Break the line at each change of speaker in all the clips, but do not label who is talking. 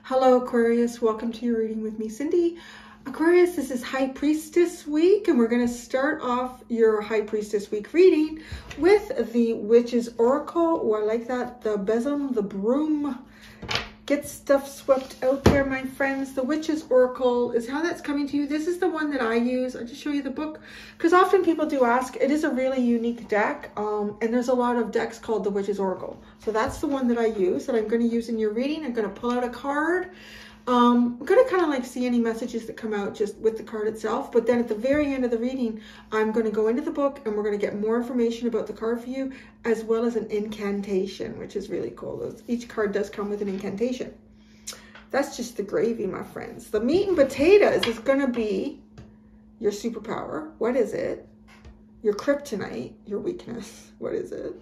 Hello Aquarius, welcome to your reading with me, Cindy. Aquarius, this is High Priestess Week, and we're going to start off your High Priestess Week reading with the Witch's Oracle. Oh, I like that. The besom, the broom. Get stuff swept out there, my friends. The Witch's Oracle is how that's coming to you. This is the one that I use. I'll just show you the book, because often people do ask. It is a really unique deck, and there's a lot of decks called the Witch's Oracle. So that's the one that I use, that I'm going to use in your reading. I'm going to pull out a card. I'm going to kind of like see any messages that come out just with the card itself. But then at the very end of the reading, I'm going to go into the book and we're going to get more information about the card for you, as well as an incantation, which is really cool. Each card does come with an incantation. That's just the gravy, my friends. The meat and potatoes is going to be your superpower. What is it? Your kryptonite, your weakness. What is it?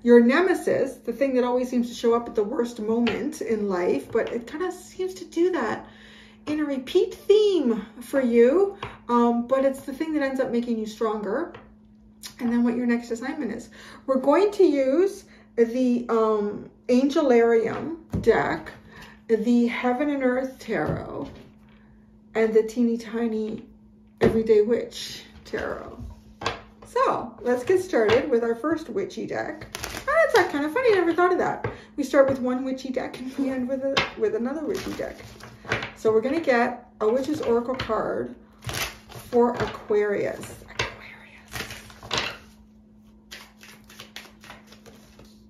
Your nemesis, the thing that always seems to show up at the worst moment in life, but it kind of seems to do that in a repeat theme for you, but it's the thing that ends up making you stronger. And then what your next assignment is. We're going to use the Angelarium deck, the Heaven and Earth Tarot, and the Teeny Tiny Everyday Witch Tarot. So let's get started with our first witchy deck. Oh, that's kind of funny. I never thought of that. We start with one witchy deck and we end with another witchy deck. So we're going to get a Witch's Oracle card for Aquarius.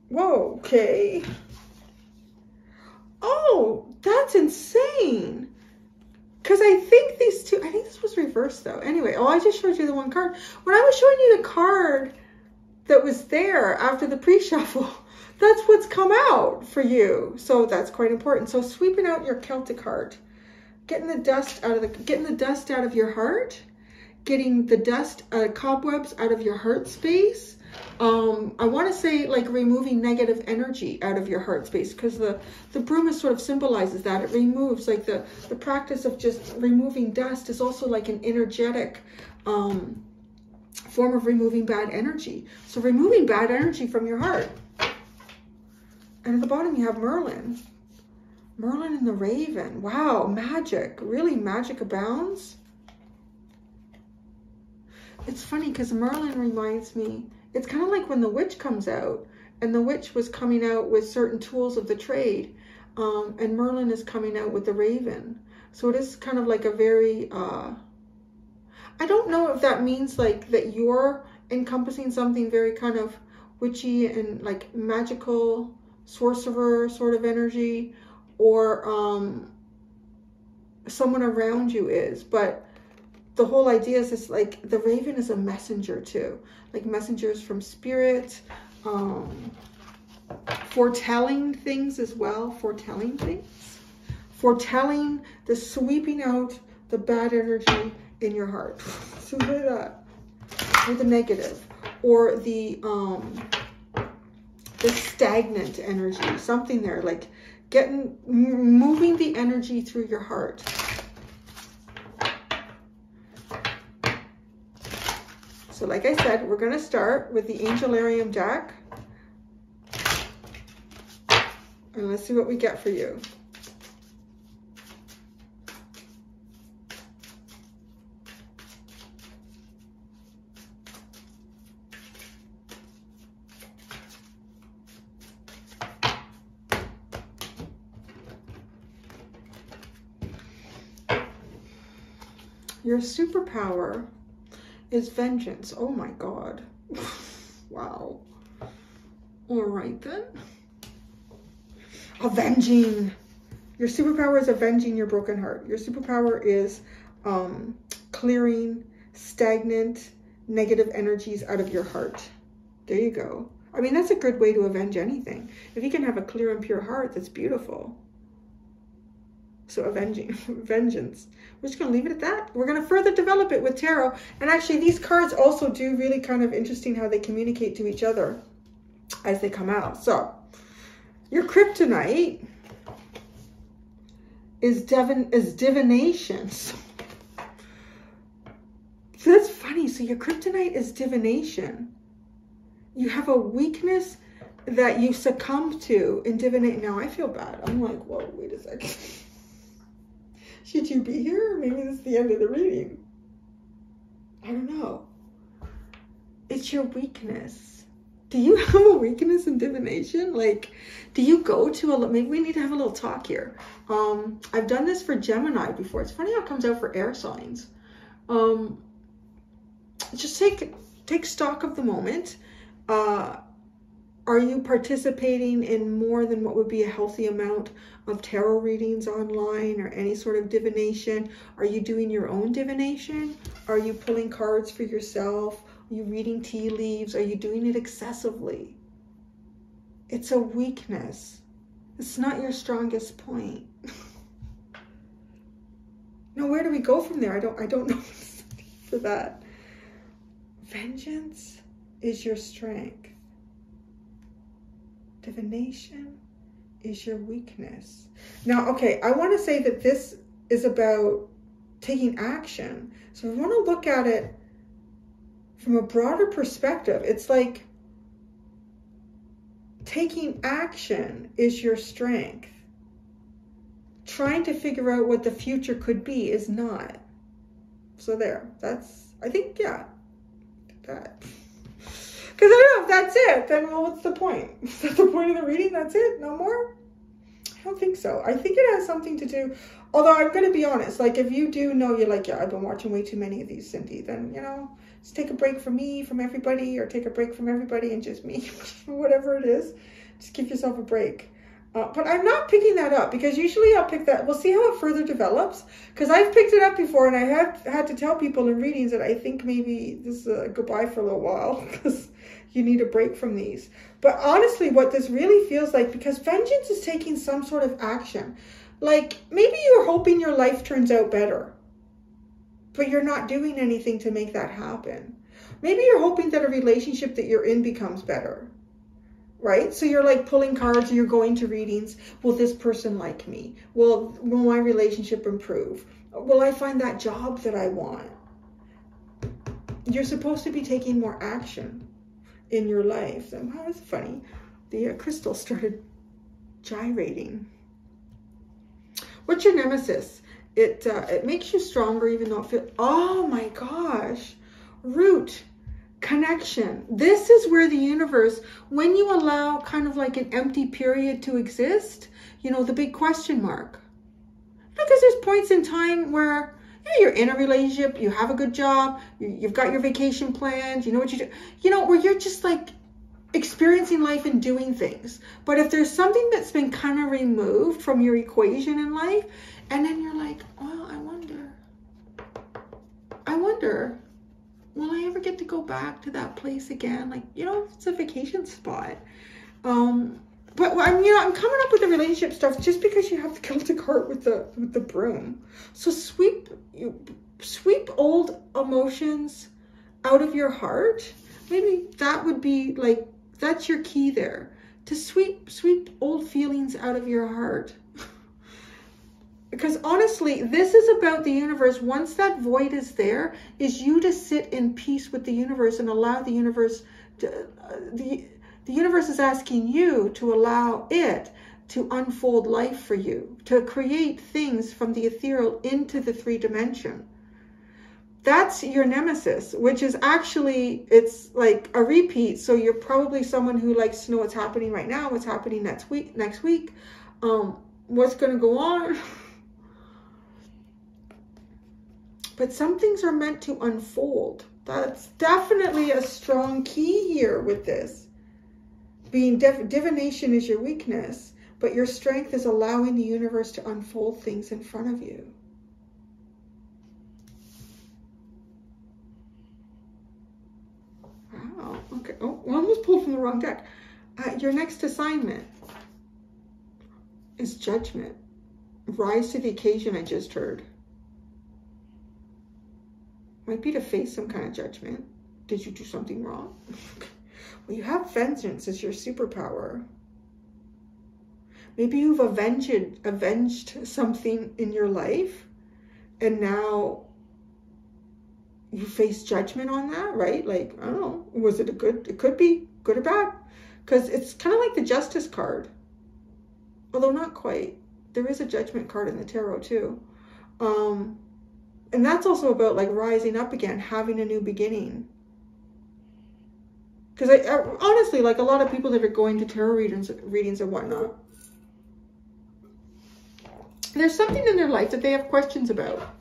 Whoa, okay. Oh, that's insane. Because I think these two, I think this was reversed though. Anyway, I just showed you the one card. When I was showing you the card that was there after the pre-shuffle, that's what's come out for you. So that's quite important. So sweeping out your Celtic heart, getting the dust out of your heart, getting the dust, cobwebs out of your heart space. I want to say like removing negative energy out of your heart space, because the broom is sort of symbolizes that. It removes, like the practice of just removing dust is also like an energetic form of removing bad energy. So removing bad energy from your heart. And at the bottom you have Merlin. Merlin and the Raven. Wow, magic. Really, magic abounds. It's funny because Merlin reminds me, it's kind of like when the witch comes out, and the witch was coming out with certain tools of the trade, and Merlin is coming out with the Raven. So it is kind of like a very, I don't know if that means like that you're encompassing something very kind of witchy and like magical sorcerer sort of energy, or someone around you is, but the whole idea is this, like the Raven is a messenger too, like messengers from spirit, foretelling things as well, foretelling the sweeping out the bad energy in your heart. So look at that, or the negative, or the stagnant energy, something there, like moving the energy through your heart. So like I said, we're going to start with the Angelarium deck. And let's see what we get for you. Your superpower is vengeance. Oh my God. Wow. All right then. Avenging. Your superpower is avenging your broken heart. Your superpower is clearing stagnant, negative energies out of your heart. There you go. I mean, that's a good way to avenge anything. If you can have a clear and pure heart, that's beautiful. So avenging, vengeance. We're just going to leave it at that. We're going to further develop it with tarot. And actually, these cards also do really kind of interesting how they communicate to each other as they come out. So, your kryptonite is divination. So that's funny. So your kryptonite is divination. You have a weakness that you succumb to in divination. Now I feel bad. I'm like, whoa, wait a second. Should you be here? Maybe this is the end of the reading. I don't know. It's your weakness. Do you have a weakness in divination? Like, do you go to maybe we need to have a little talk here. I've done this for Gemini before. It's funny how it comes out for air signs. Just take stock of the moment. Are you participating in more than what would be a healthy amount of tarot readings online or any sort of divination? Are you doing your own divination? Are you pulling cards for yourself? Are you reading tea leaves? Are you doing it excessively? It's a weakness. It's not your strongest point. Now, where do we go from there? I don't know for that. Vengeance is your strength. Divination is your weakness. Now, okay, I want to say that this is about taking action. So we want to look at it from a broader perspective. It's like taking action is your strength. Trying to figure out what the future could be is not. So there, that's, I think, yeah, that. Because I don't know if that's it, then well, what's the point? Is that the point of the reading? That's it? No more? I don't think so. I think it has something to do, although I'm going to be honest, like if you do know you're like, yeah, I've been watching way too many of these, Cindy, then, you know, just take a break from me, from everybody, or take a break from everybody and just me, whatever it is. Just give yourself a break. But I'm not picking that up because usually I'll pick that. We'll see how it further develops because I've picked it up before and I have had to tell people in readings that I think maybe this is a goodbye for a little while because you need a break from these. But honestly, what this really feels like, because vengeance is taking some sort of action. Like maybe you're hoping your life turns out better, but you're not doing anything to make that happen. Maybe you're hoping that a relationship that you're in becomes better. Right? So you're like pulling cards, you're going to readings. Will this person like me? Will my relationship improve? Will I find that job that I want? You're supposed to be taking more action in your life. And wow, it's funny. The crystal started gyrating. What's your nemesis? It makes you stronger even though it feels, oh my gosh. Root. Connection. This is where the universe, when you allow kind of like an empty period to exist, you know, the big question mark. Because there's points in time where you're in a relationship, you have a good job, you've got your vacation planned, you know what you do, you know, where you're just like experiencing life and doing things. But if there's something that's been kind of removed from your equation in life, and then you're like, well, I wonder, will I ever get to go back to that place again? Like, you know, it's a vacation spot. But I'm, you know, I'm coming up with the relationship stuff just because you have to kill the cart with the broom. So sweep old emotions out of your heart. Maybe that would be like, that's your key there. To sweep old feelings out of your heart. Because honestly, this is about the universe. Once that void is there, is you to sit in peace with the universe and allow the universe to, the universe is asking you to allow it to unfold life for you, to create things from the ethereal into the 3-dimension. That's your nemesis, which is actually, it's like a repeat. So you're probably someone who likes to know what's happening right now, what's happening next week, what's going to go on. But some things are meant to unfold. That's definitely a strong key here with this. Being divination is your weakness, but your strength is allowing the universe to unfold things in front of you. Wow. Okay. Oh, I almost pulled from the wrong deck. Your next assignment is judgment. Rise to the occasion, I just heard. Might be to face some kind of judgment. Did you do something wrong? Well, you have vengeance as your superpower. Maybe you've avenged something in your life, and now you face judgment on that, right? Like, I don't know, was it a good, it could be good or bad, because it's kind of like the Justice card, although not quite. There is a Judgment card in the tarot too. And that's also about like rising up again, having a new beginning. Because I honestly, like a lot of people that are going to tarot readings and whatnot, there's something in their life that they have questions about.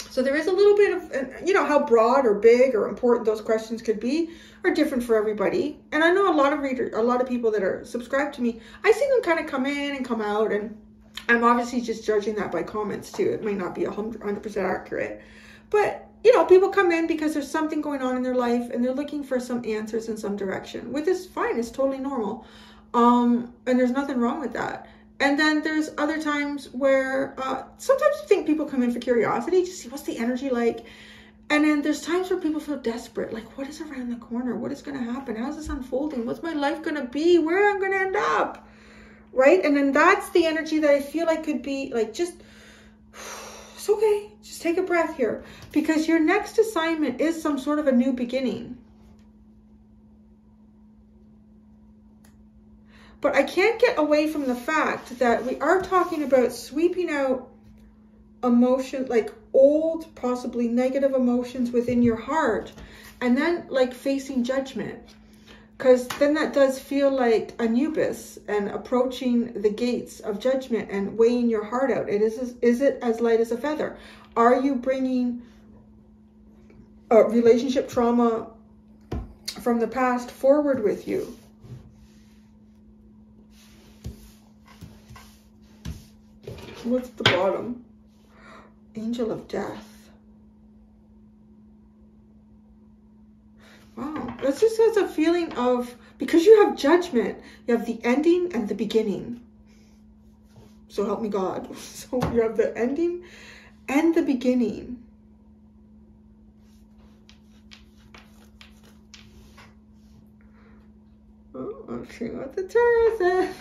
So there is a little bit of, you know, how broad or big or important those questions could be are different for everybody. And I know a lot of readers, a lot of people that are subscribed to me, I see them kind of come in and come out, and I'm obviously just judging that by comments too. It may not be 100% accurate, but you know, people come in because there's something going on in their life and they're looking for some answers in some direction, which is fine. It's totally normal. And there's nothing wrong with that. And then there's other times where sometimes I think people come in for curiosity to see what's the energy like. And then there's times where people feel desperate. Like, what is around the corner? What is going to happen? How's this unfolding? What's my life going to be? Where am I going to end up? Right? And then that's the energy that I feel like could be like, just, it's okay. Just take a breath here. Because your next assignment is some sort of a new beginning. But I can't get away from the fact that we are talking about sweeping out emotion, like old, possibly negative emotions within your heart, and then like facing judgment. Because then that does feel like Anubis and approaching the gates of judgment and weighing your heart out. Is it as light as a feather? Are you bringing relationship trauma from the past forward with you? What's the bottom? Angel of Death. Wow. This just has a feeling of, because you have judgment, you have the ending and the beginning. So help me God. So you have the ending and the beginning. Oh, let's see what the tarot says.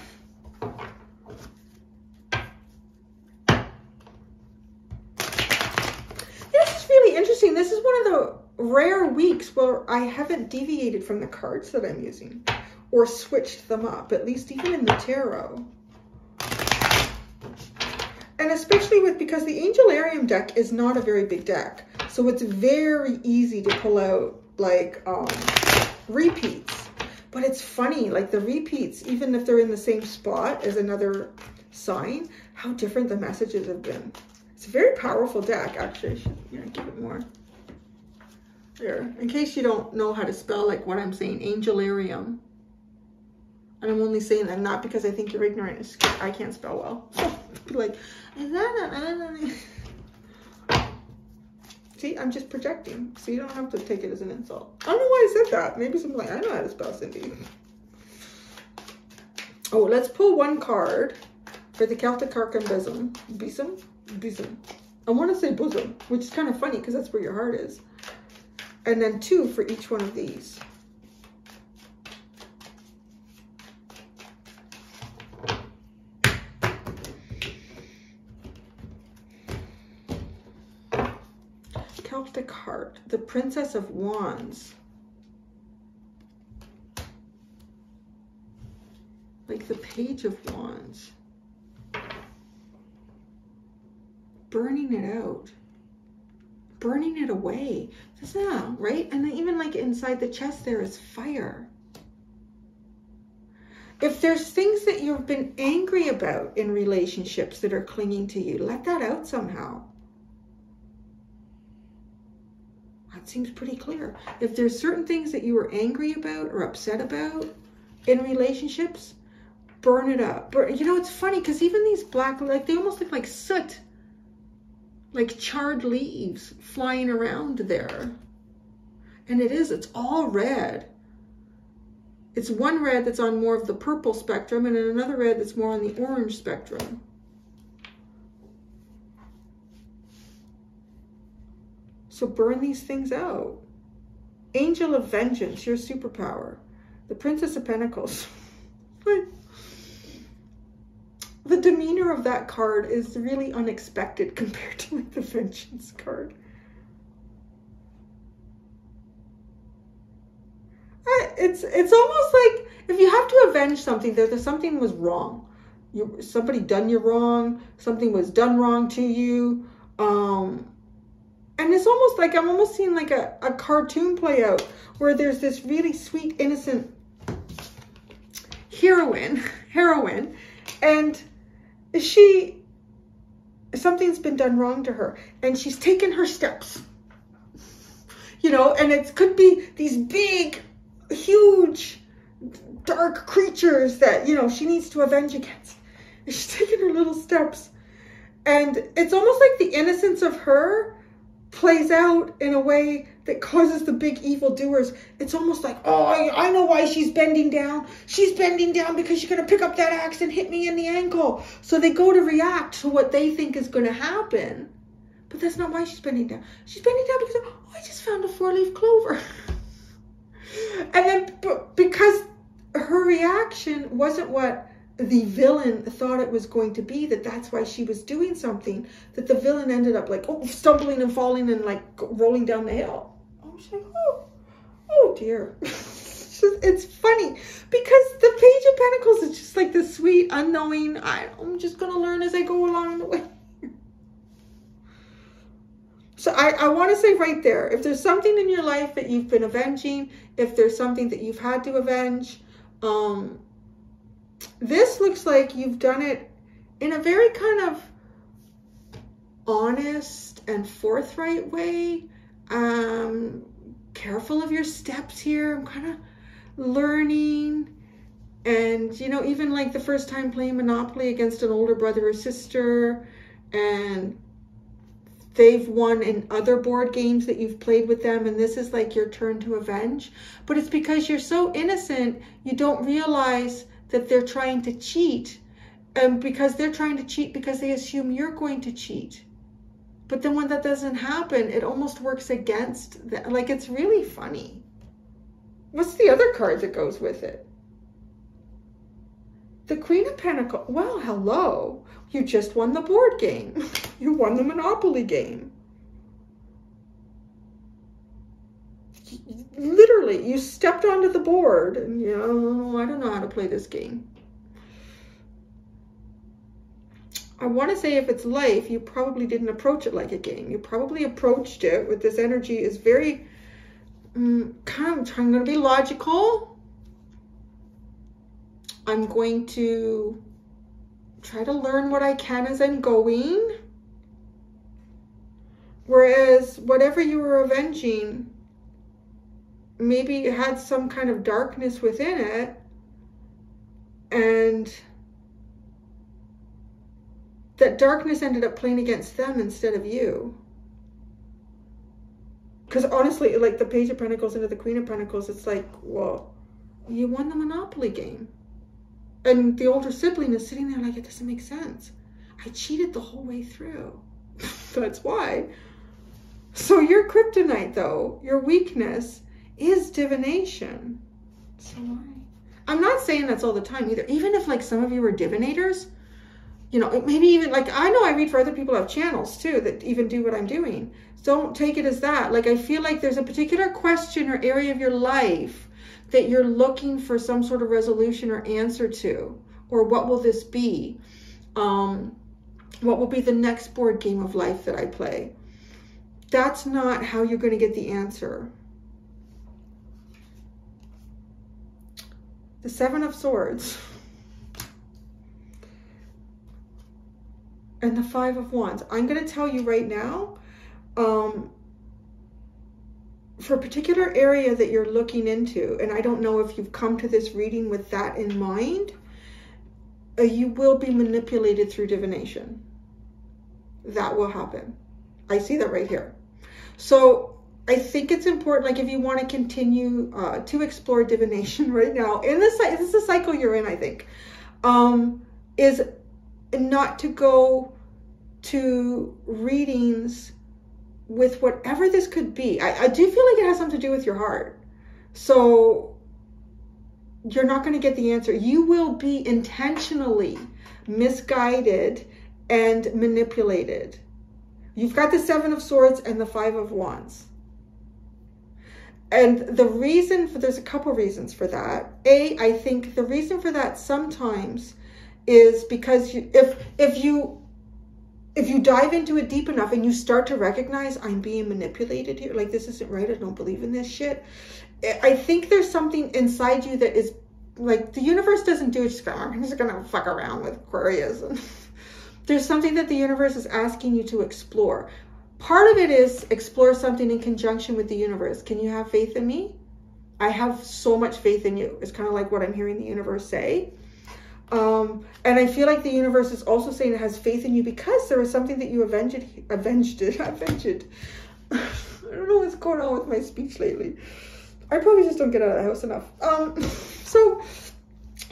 Interesting. This is one of the rare weeks where I haven't deviated from the cards that I'm using or switched them up, at least even in the tarot. And especially because the Angelarium deck is not a very big deck, so it's very easy to pull out like repeats. But it's funny, like the repeats, even if they're in the same spot as another sign, how different the messages have been. It's a very powerful deck, actually. I should give it more. There, in case you don't know how to spell like what I'm saying, Angelarium. And I'm only saying that not because I think you're ignorant. It's because I can't spell well. So, be like, is that a... See, I'm just projecting. So you don't have to take it as an insult. I don't know why I said that. Maybe something like, I know how to spell, Cindy. Oh, let's pull one card for the Celtic Arcan Bosom. Bosom. I want to say bosom, which is kind of funny because that's where your heart is. And then two for each one of these. Celtic Heart, the Princess of Wands. Like the Page of Wands. Burning it out, burning it away. Isn't that right? And then even like inside the chest there is fire. If there's things that you've been angry about in relationships that are clinging to you, let that out somehow. That seems pretty clear. If there's certain things that you were angry about or upset about in relationships, burn it up. You know, it's funny because even these black, like they almost look like soot. Like charred leaves flying around there. And it's all red. It's one red that's on more of the purple spectrum and then another red that's more on the orange spectrum. So burn these things out. Angel of Vengeance, your superpower. The Princess of Pentacles. The demeanor of that card is really unexpected compared to like the Vengeance card. it's almost like if you have to avenge something, there's something was wrong. Somebody done you wrong. Something was done wrong to you. And it's almost like I'm almost seeing like a cartoon play out where there's this really sweet, innocent heroine, and something's been done wrong to her, and she's taken her steps, you know, and it could be these big, huge, dark creatures that, you know, she needs to avenge against. And she's taking her little steps, and it's almost like the innocence of her plays out in a way that causes the big evil doers. It's almost like, oh, I know why she's bending down. She's bending down because she's going to pick up that axe and hit me in the ankle. So they go to react to what they think is going to happen. But that's not why she's bending down. She's bending down because, oh, I just found a 4-leaf clover. And then because her reaction wasn't what the villain thought it was going to be, that's why she was doing something, that the villain ended up like, oh, stumbling and falling and like rolling down the hill. Oh, she's like, oh dear. It's funny because the Page of Pentacles is just like the sweet, unknowing, I'm just going to learn as I go along the way. So I want to say right there, if there's something in your life that you've been avenging, if there's something that you've had to avenge, this looks like you've done it in a very kind of honest and forthright way. Careful of your steps here. I'm kind of learning. And, you know, even like the first time playing Monopoly against an older brother or sister, and they've won in other board games that you've played with them, and this is like your turn to avenge. But it's because you're so innocent, you don't realize that they're trying to cheat, and because they're trying to cheat because they assume you're going to cheat. But then when that doesn't happen, it almost works against them. Like, it's really funny. What's the other card that goes with it? The Queen of Pentacles. Well, hello. You just won the board game. You won the Monopoly game. Literally, you stepped onto the board and, you know, I don't know how to play this game. I want to say if it's life, you probably didn't approach it like a game. You probably approached it with this energy is very, I'm going to be logical. I'm going to try to learn what I can as I'm going. Whereas whatever you were avenging, maybe it had some kind of darkness within it, and that darkness ended up playing against them instead of you. Because honestly, like the Page of Pentacles into the Queen of Pentacles, it's like, well, you won the Monopoly game. And the older sibling is sitting there like, it doesn't make sense. I cheated the whole way through. That's why. So your kryptonite, though, your weakness is divination. So why? I'm not saying that's all the time either. Even if like some of you are divinators, you know, maybe even like, I know I read for other people who have channels too that even do what I'm doing. Don't take it as that. Like, I feel like there's a particular question or area of your life that you're looking for some sort of resolution or answer to, or what will this be? What will be the next board game of life that I play? That's not how you're going to get the answer. The Seven of Swords and the Five of Wands. I'm going to tell you right now, for a particular area that you're looking into, and I don't know if you've come to this reading with that in mind, you will be manipulated through divination. That will happen. I see that right here. So I think it's important, like if you want to continue to explore divination right now, this is the cycle you're in, I think, is not to go to readings with whatever this could be. I do feel like it has something to do with your heart. So you're not going to get the answer. You will be intentionally misguided and manipulated. You've got the Seven of Swords and the Five of Wands. And the reason for, there's a couple reasons for that. I think the reason for that sometimes is because if you dive into it deep enough and you start to recognize, I'm being manipulated here, like this isn't right, I don't believe in this shit. I think there's something inside you that is like, the universe doesn't do it just go, I'm just gonna fuck around with Aquarius. There's something that the universe is asking you to explore. Part of it is explore something in conjunction with the universe. Can you have faith in me? I have so much faith in you. It's kind of like what I'm hearing the universe say. And I feel like the universe is also saying it has faith in you because there was something that you avenged. I don't know what's going on with my speech lately. I probably just don't get out of the house enough. So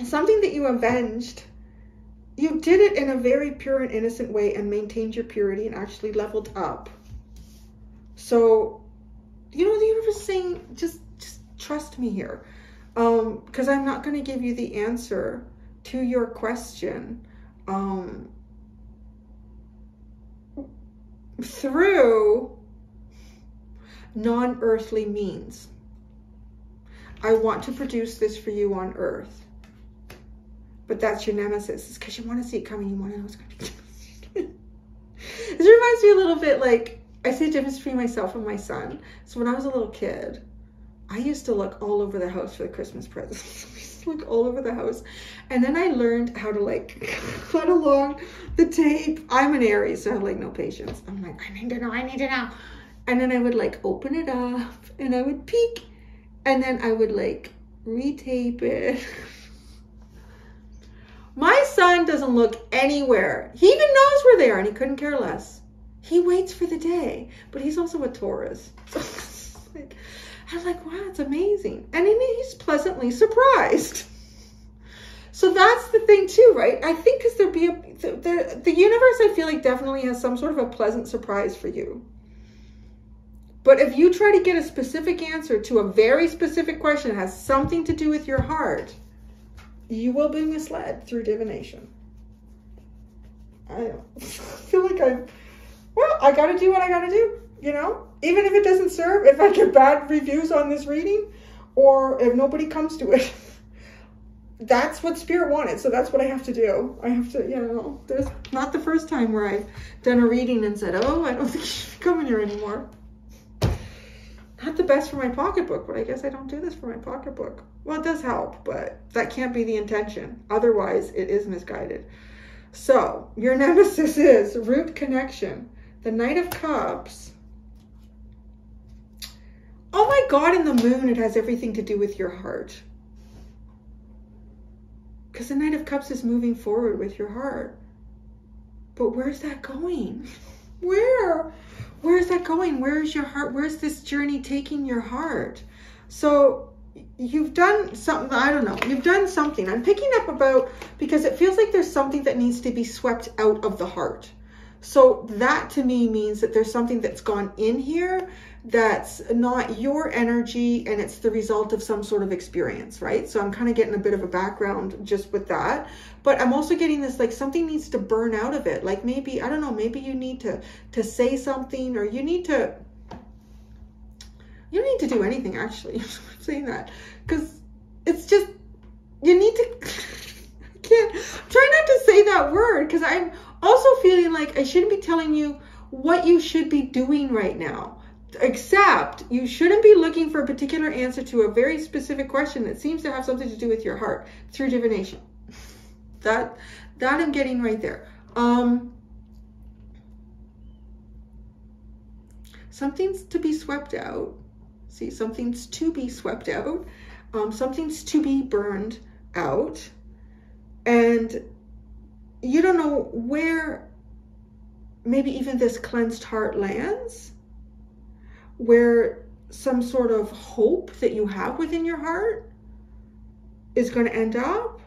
something that you avenged, you did it in a very pure and innocent way and maintained your purity and actually leveled up. So, you know, the universe is saying, just trust me here. Because I'm not going to give you the answer to your question through non-earthly means. I want to produce this for you on earth. But that's your nemesis. It's because you want to see it coming. You want to know what's going to be. This reminds me a little bit like, I see a difference between myself and my son. So when I was a little kid, I used to look all over the house for the Christmas presents. I used to look all over the house. And then I learned how to like cut along the tape. I'm an Aries, so I have like no patience. I'm like, I need to know. And then I would like open it up and I would peek. And then I would like retape it. My son doesn't look anywhere. He even knows where they are and he couldn't care less. He waits for the day, but he's also a Taurus. I'm like, wow, it's amazing. And he's pleasantly surprised. So that's the thing too, right? I think because the universe, I feel like definitely has some sort of a pleasant surprise for you. But if you try to get a specific answer to a very specific question that has something to do with your heart, you will be misled through divination. I feel like I got to do what I got to do, you know? Even if it doesn't serve, if I get bad reviews on this reading, or if nobody comes to it, that's what Spirit wanted. So that's what I have to do. I have to, you know, there's not the first time where I've done a reading and said, oh, I don't think you should be coming here anymore. Not the best for my pocketbook, but I guess I don't do this for my pocketbook. Well, it does help, but that can't be the intention. Otherwise, it is misguided. So, your nemesis is root connection. The Knight of Cups. Oh my God, in the moon, it has everything to do with your heart. Because the Knight of Cups is moving forward with your heart. But where's that going? Where's that going? Where's your heart? Where's this journey taking your heart? So you've done something, I don't know. You've done something. I'm picking up about, because it feels like there's something that needs to be swept out of the heart. So that to me means that there's something that's gone in here that's not your energy and it's the result of some sort of experience, right? So I'm kind of getting a bit of a background just with that. But I'm also getting this, like something needs to burn out of it. Like maybe, I don't know, maybe you need to say something, or you need to do anything actually. I'm saying that because it's just, you need to, I can't, try not to say that word because I'm also feeling like I shouldn't be telling you what you should be doing right now. Except you shouldn't be looking for a particular answer to a very specific question that seems to have something to do with your heart through divination. That I'm getting right there. Something's to be swept out. See, something's to be swept out. Something's to be burned out. And you don't know where maybe even this cleansed heart lands, where some sort of hope that you have within your heart is going to end up,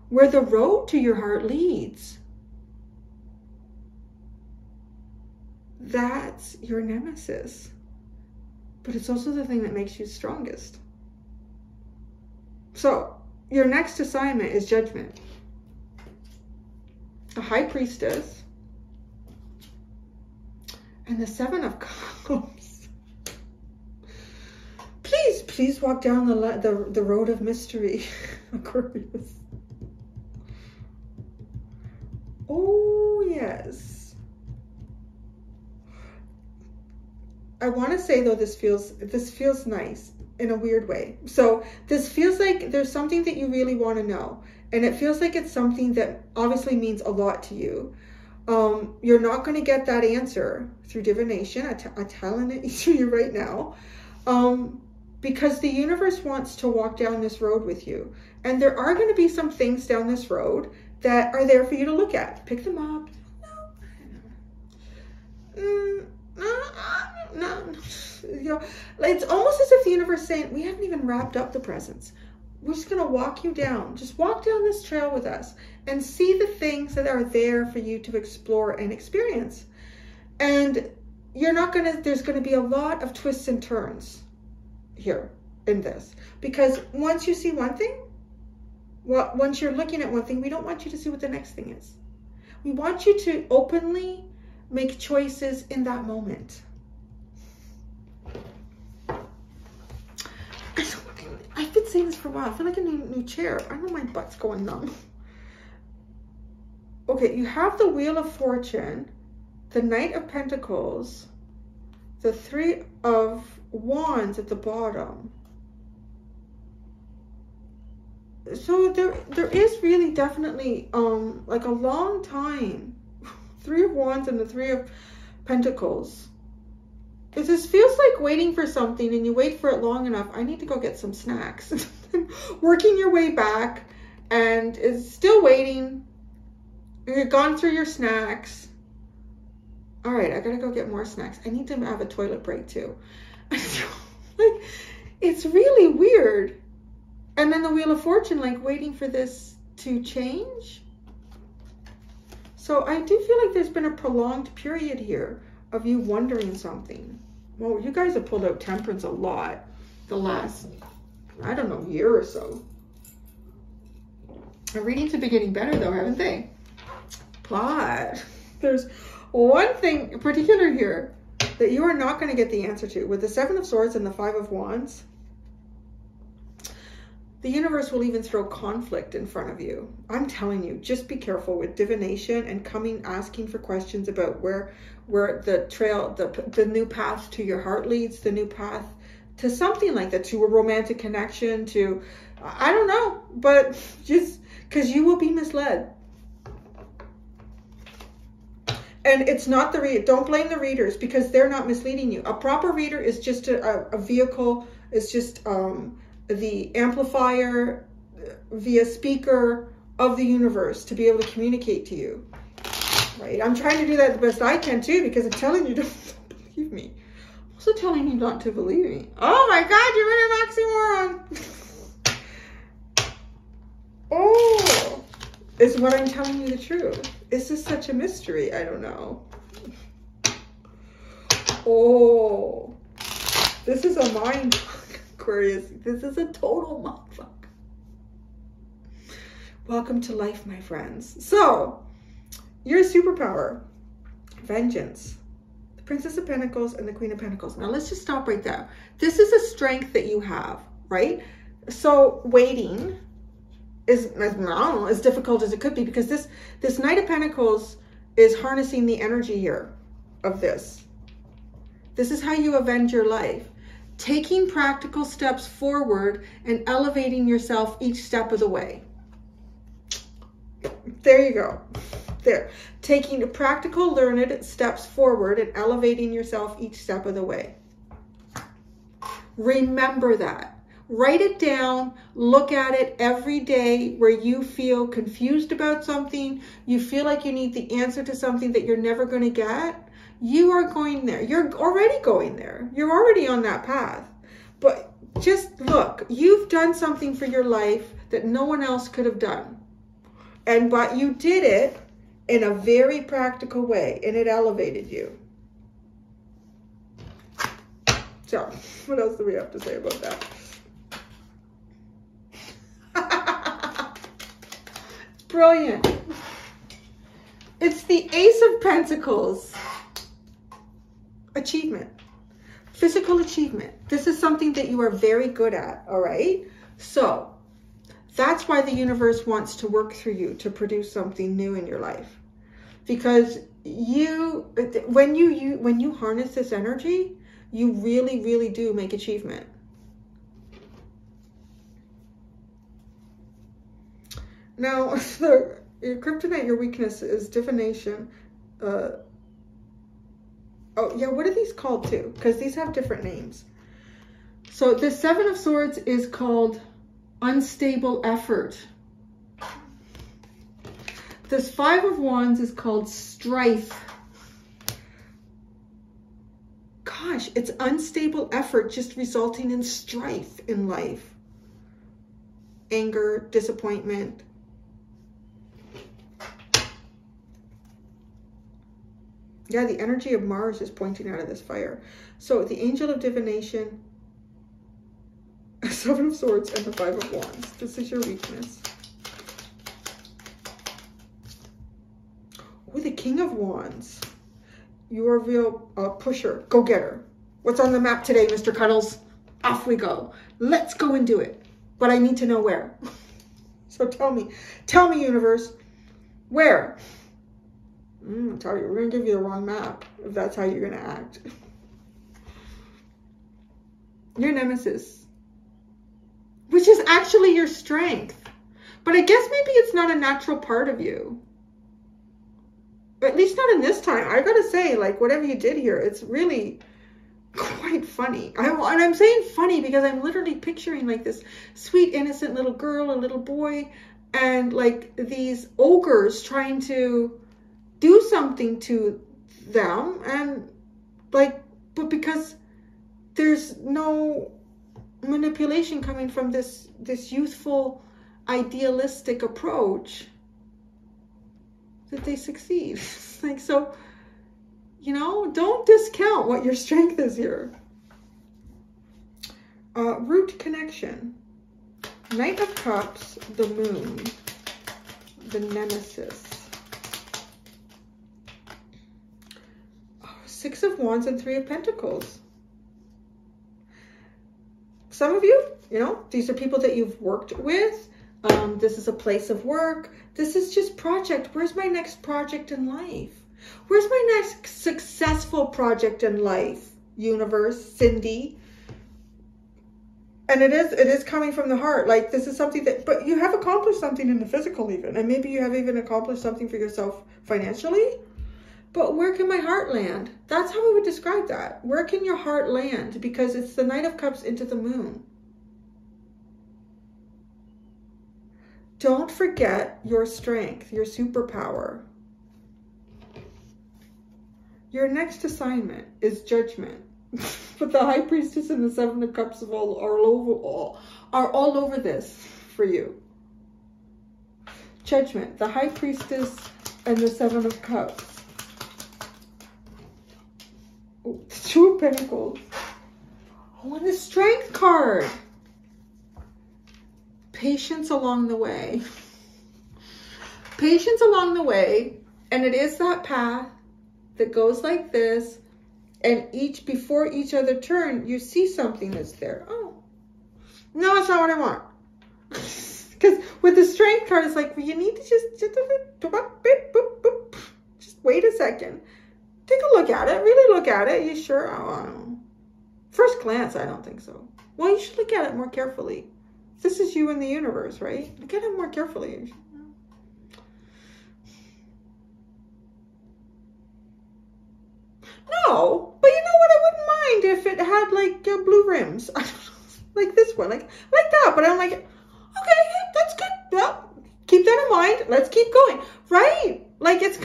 where the road to your heart leads. That's your nemesis. But it's also the thing that makes you strongest. So your next assignment is judgment. A High Priestess and the Seven of Cups. Please Please walk down the road of mystery, Aquarius. Oh, yes. I want to say, though, this feels nice in a weird way. So this feels like there's something that you really want to know. And it feels like it's something that obviously means a lot to you. You're not going to get that answer through divination. I'm telling it to you right now. Because the universe wants to walk down this road with you. And there are going to be some things down this road that are there for you to look at. Pick them up. No. You know, it's almost as if the universe is saying, we haven't even wrapped up the presents. We're just going to walk you down. Just walk down this trail with us and see the things that are there for you to explore and experience. And you're not going to, there's going to be a lot of twists and turns here in this. Because once you see one thing, well, once you're looking at one thing, we don't want you to see what the next thing is. We want you to openly make choices in that moment. I've been saying this for a while. I feel like a new chair. I know my butt's going numb. Okay, you have the Wheel of Fortune, the Knight of Pentacles, the Three of Wands at the bottom. So there is really definitely like a long time. Three of Wands and the Three of Pentacles. It just feels like waiting for something and you wait for it long enough. I need to go get some snacks. Working your way back and is still waiting. You've gone through your snacks. All right, I gotta go get more snacks. I need to have a toilet break too. Like, it's really weird. And then the Wheel of Fortune, like waiting for this to change. So I do feel like there's been a prolonged period here of you wondering something. Well, you guys have pulled out Temperance a lot the last, I don't know, year or so. Our readings have been getting better though, haven't they? But there's one thing in particular here that you are not going to get the answer to. With the Seven of Swords and the Five of Wands, the universe will even throw conflict in front of you. I'm telling you, just be careful with divination and asking for questions about where the trail, the new path to your heart leads, the new path to something like that, to a romantic connection, to, I don't know, but just because you will be misled. And it's not don't blame the readers because they're not misleading you. A proper reader is just a vehicle, is just the amplifier via speaker of the universe to be able to communicate to you, right? I'm trying to do that the best I can too, because I'm telling you, don't believe me. I'm also telling you not to believe me. Oh my God, you're an oxymoron. Oh, is what I'm telling you the truth? Is this such a mystery? I don't know. Oh, this is a mind fuck, Aquarius. This is a total mind fuck. Welcome to life, my friends. So, your superpower, vengeance, the Princess of Pentacles and the Queen of Pentacles. Now, let's just stop right there. This is a strength that you have, right? So, waiting is, I don't know, as difficult as it could be, because this Knight of Pentacles is harnessing the energy here of this. This is how you avenge your life. Taking practical steps forward and elevating yourself each step of the way. There you go. There. Taking practical, learned steps forward and elevating yourself each step of the way. Remember that. Write it down. Look at it every day where you feel confused about something. You feel like you need the answer to something that you're never going to get. You are going there. You're already going there. You're already on that path. But just look, you've done something for your life that no one else could have done. But you did it in a very practical way, and it elevated you. So, what else do we have to say about that? It's brilliant. It's the Ace of Pentacles. Achievement. Physical achievement. This is something that you are very good at, all right? So that's why the universe wants to work through you to produce something new in your life. Because when you harness this energy, you really, really do make achievement. Now, your kryptonite, your weakness is divination. Oh, yeah, what are these called too? Because these have different names. So the Seven of Swords is called unstable effort. This Five of Wands is called strife. Gosh, it's unstable effort just resulting in strife in life. Anger, disappointment. Yeah, the energy of Mars is pointing out of this fire. So the Angel of Divination, Seven of Swords, and the Five of Wands. This is your weakness. Oh, the King of Wands. You're a real pusher, go-getter. What's on the map today, Mr. Cuddles? Off we go. Let's go and do it. But I need to know where. So tell me, universe, where? I'll tell you, we're going to give you the wrong map if that's how you're going to act. Your nemesis, which is actually your strength. But I guess maybe it's not a natural part of you. At least not in this time. I got to say, like, whatever you did here, it's really quite funny. And I'm saying funny because I'm literally picturing like this sweet, innocent little girl, a little boy, and like these ogres trying to do something to them, and like, but because there's no manipulation coming from this youthful, idealistic approach, that they succeed. Like, so, you know, don't discount what your strength is here. Root connection. Knight of Cups, the Moon, the Nemesis. Six of Wands and Three of Pentacles. Some of you, you know, these are people that you've worked with. This is a place of work. This is just project. Where's my next project in life? Where's my next successful project in life, universe, Cindy? And it is coming from the heart. Like, this is something that, but you have accomplished something in the physical even. And maybe you have even accomplished something for yourself financially. But where can my heart land? That's how we would describe that. Where can your heart land? Because it's the Knight of Cups into the Moon. Don't forget your strength, your superpower. Your next assignment is judgment. But the High Priestess and the Seven of Cups are all over this for you. Judgment, the High Priestess and the Seven of Cups. Oh, the Two of Pentacles. Oh, and the Strength card. Patience along the way. Patience along the way. And it is that path that goes like this. And before each other turn, you see something that's there. Oh, no, it's not what I want. Because with the Strength card, it's like, well, you need to just wait a second. Take a look at it. Really look at it. You sure? Oh, I don't know. First glance, I don't think so. Well, you should look at it more carefully. This is you in the universe, right? Look at it more carefully. No, but you know what? I wouldn't mind if it had like blue rims. I don't know, like this one, like that. But I'm like, okay, that's good. Well, keep that in mind. Let's keep going, right? Like it's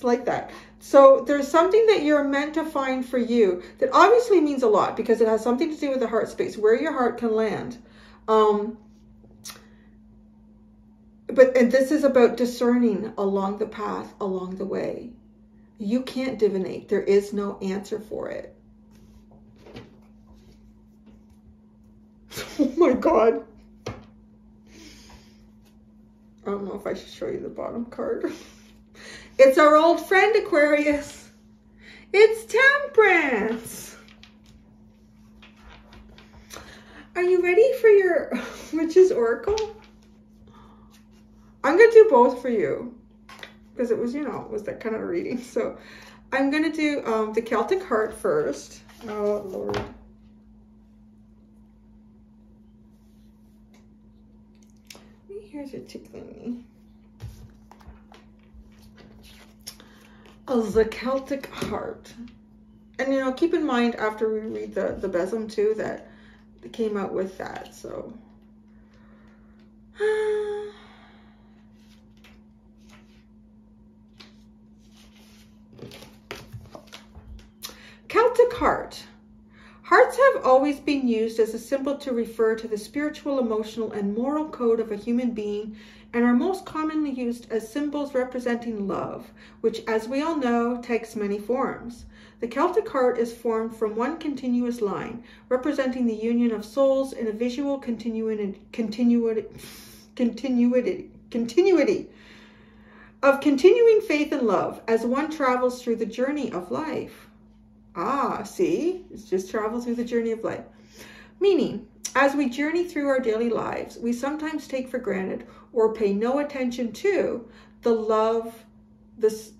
like that. So there's something that you're meant to find for you that obviously means a lot because it has something to do with the heart space, where your heart can land. And this is about discerning along the path, along the way. You can't divinate. There is no answer for it. Oh my God. I don't know if I should show you the bottom card. It's our old friend, Aquarius. It's Temperance. Are you ready for your Witch's Oracle? I'm going to do both for you because it was, you know, it was that kind of reading. So I'm going to do the Celtic Heart first. Oh, Lord. Here's it tickling me. Oh, the Celtic Heart. And, you know, keep in mind after we read the besom too, that it came out with that. So, Celtic Heart. Hearts have always been used as a symbol to refer to the spiritual, emotional, and moral code of a human being, and are most commonly used as symbols representing love, which, as we all know, takes many forms. The Celtic Heart is formed from one continuous line, representing the union of souls in a visual continuity of continuing faith and love as one travels through the journey of life. Ah, see? It's just travel through the journey of life. Meaning, as we journey through our daily lives, we sometimes take for granted or pay no attention to the love, there's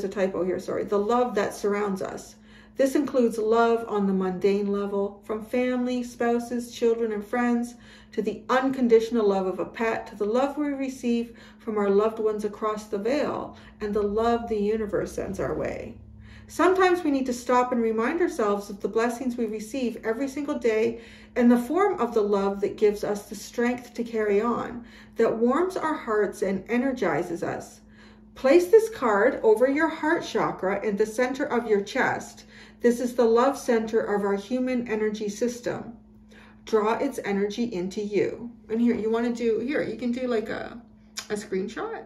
a typo here, sorry, the love that surrounds us. This includes love on the mundane level, from family, spouses, children, and friends, to the unconditional love of a pet, to the love we receive from our loved ones across the veil, and the love the universe sends our way. Sometimes we need to stop and remind ourselves of the blessings we receive every single day in the form of the love that gives us the strength to carry on, that warms our hearts and energizes us. Place this card over your heart chakra in the center of your chest. This is the love center of our human energy system. Draw its energy into you. And here, you want to do, here, you can do like a screenshot,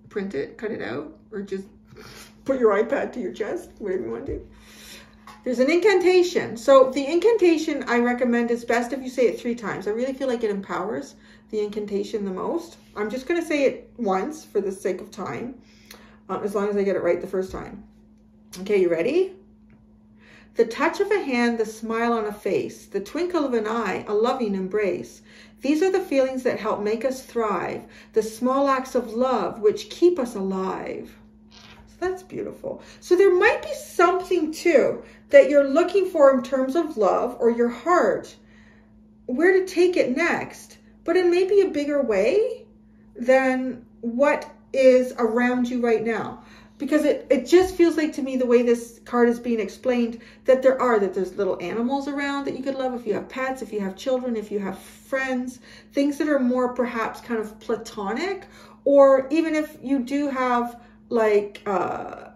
print it, cut it out, or just put your iPad to your chest, whatever you want to do. There's an incantation. So the incantation I recommend is best if you say it 3 times. I really feel like it empowers the incantation the most. I'm just going to say it once for the sake of time, as long as I get it right the first time. Okay, you ready? The touch of a hand, the smile on a face, the twinkle of an eye, a loving embrace. These are the feelings that help make us thrive, the small acts of love which keep us alive. That's beautiful. So there might be something too that you're looking for in terms of love or your heart, where to take it next, but in maybe a bigger way than what is around you right now. Because it just feels like to me, the way this card is being explained, that there's little animals around that you could love, if you have pets, if you have children, if you have friends, things that are more perhaps kind of platonic, or even if you do have like a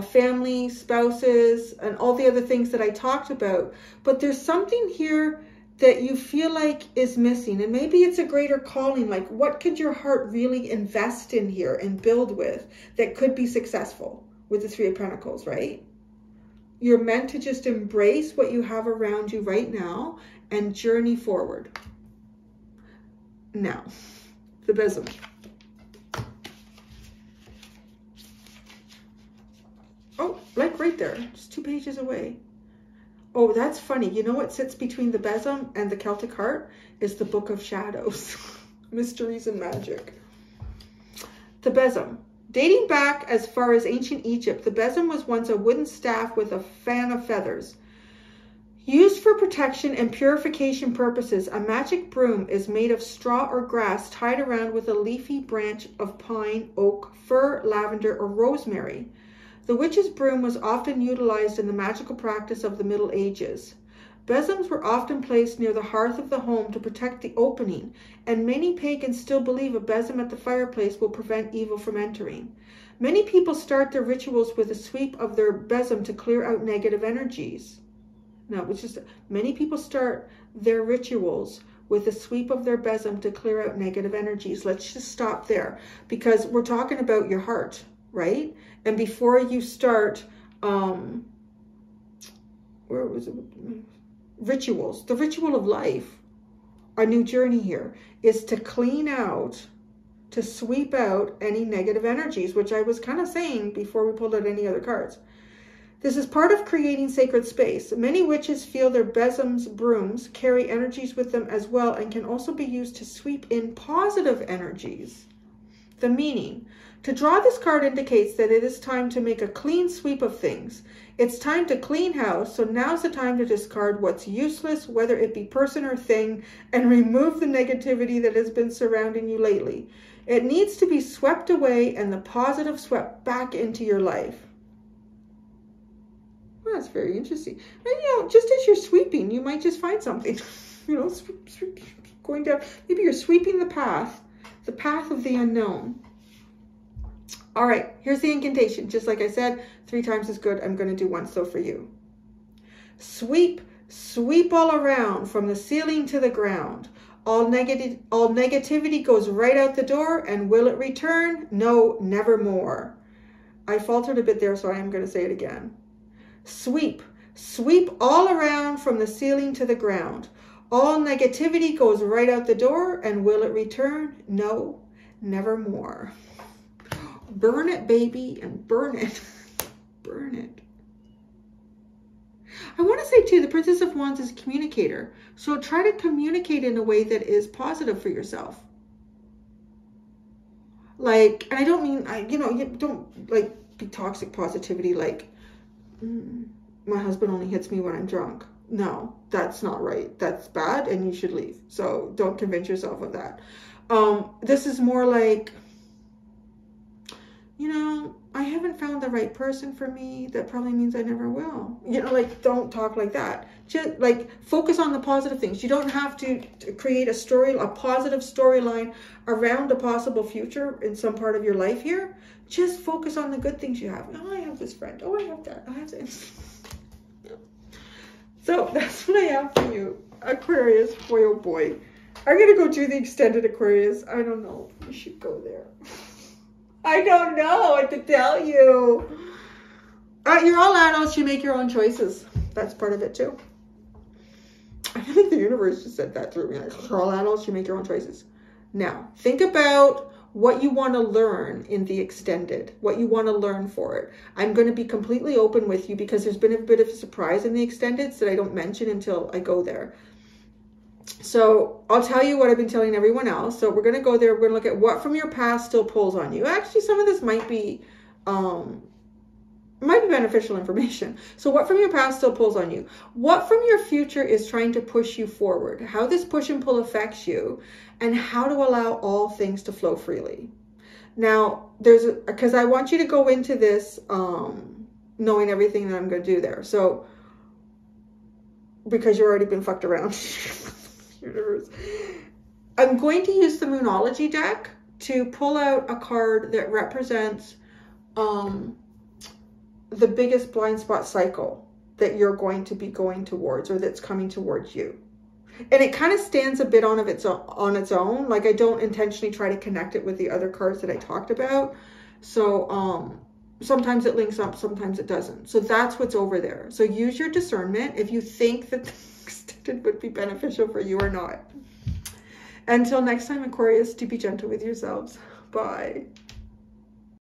family, spouses, and all the other things that I talked about. But there's something here that you feel like is missing, and maybe it's a greater calling. Like, what could your heart really invest in here and build with that could be successful with the 3 of Pentacles, right? You're meant to just embrace what you have around you right now and journey forward. Now, the besom. Oh, like right there, just 2 pages away. Oh, that's funny. You know what sits between the besom and the Celtic Heart is the Book of Shadows. Mysteries and Magic. The besom. Dating back as far as ancient Egypt, the besom was once a wooden staff with a fan of feathers. Used for protection and purification purposes, a magic broom is made of straw or grass tied around with a leafy branch of pine, oak, fir, lavender, or rosemary. The witch's broom was often utilized in the magical practice of the Middle Ages. Besoms were often placed near the hearth of the home to protect the opening, and many pagans still believe a besom at the fireplace will prevent evil from entering. Many people start their rituals with a sweep of their besom to clear out negative energies. Now, many people start their rituals with a sweep of their besom to clear out negative energies. Let's just stop there, because we're talking about your heart, right? And before you start, rituals, the ritual of life, a new journey here is to clean out, to sweep out any negative energies, which I was kind of saying before we pulled out any other cards. This is part of creating sacred space. Many witches feel their besoms, brooms, carry energies with them as well and can also be used to sweep in positive energies. The meaning. To draw this card indicates that it is time to make a clean sweep of things. It's time to clean house, so now's the time to discard what's useless, whether it be person or thing, and remove the negativity that has been surrounding you lately. It needs to be swept away and the positive swept back into your life. Well, that's very interesting. And, you know, just as you're sweeping, you might just find something. You know, going down. Maybe you're sweeping the path of the unknown. All right, here's the incantation. Just like I said, 3 times is good. I'm going to do once though for you. Sweep, sweep all around from the ceiling to the ground. All negativity goes right out the door, and will it return? No, nevermore. I faltered a bit there, so I am going to say it again. Sweep, sweep all around from the ceiling to the ground. All negativity goes right out the door, and will it return? No, nevermore. Burn it, baby, and burn it. Burn it. I want to say, too, the Princess of Wands is a communicator. So try to communicate in a way that is positive for yourself. Like, and I don't mean, you know, you don't, like, be toxic positivity, like, my husband only hits me when I'm drunk. No, that's not right. That's bad, and you should leave. So don't convince yourself of that. This is more like, you know, I haven't found the right person for me. That probably means I never will. You know, like, don't talk like that. Just, like, focus on the positive things. You don't have to create a positive storyline around a possible future in some part of your life here. Just focus on the good things you have. Oh, I have this friend. Oh, I have that. I have this. So that's what I have for you, Aquarius. Boy, oh boy. I'm going to go do the extended Aquarius. I don't know. We should go there. I don't know what to tell you. You're all adults. You make your own choices. That's part of it too. I think the universe just said that through me. Like, you're all adults. You make your own choices. Now, think about what you want to learn in the extended, what you want to learn for it. I'm going to be completely open with you because there's been a bit of a surprise in the extendeds that I don't mention until I go there. So I'll tell you what I've been telling everyone else. So we're going to go there. We're going to look at what from your past still pulls on you. Actually, some of this might be beneficial information. So what from your past still pulls on you? What from your future is trying to push you forward? How this push and pull affects you, and how to allow all things to flow freely. Now, because I want you to go into this knowing everything that I'm going to do there. So, because you've already been fucked around. I'm going to use the Moonology deck to pull out a card that represents the biggest blind spot cycle that you're going to be going towards, or that's coming towards you. And it kind of stands a bit on its own. Like, I don't intentionally try to connect it with the other cards that I talked about. So sometimes it links up, sometimes it doesn't. So that's what's over there. So use your discernment if you think that the extended would be beneficial for you or not. Until next time, Aquarius, to be gentle with yourselves. Bye.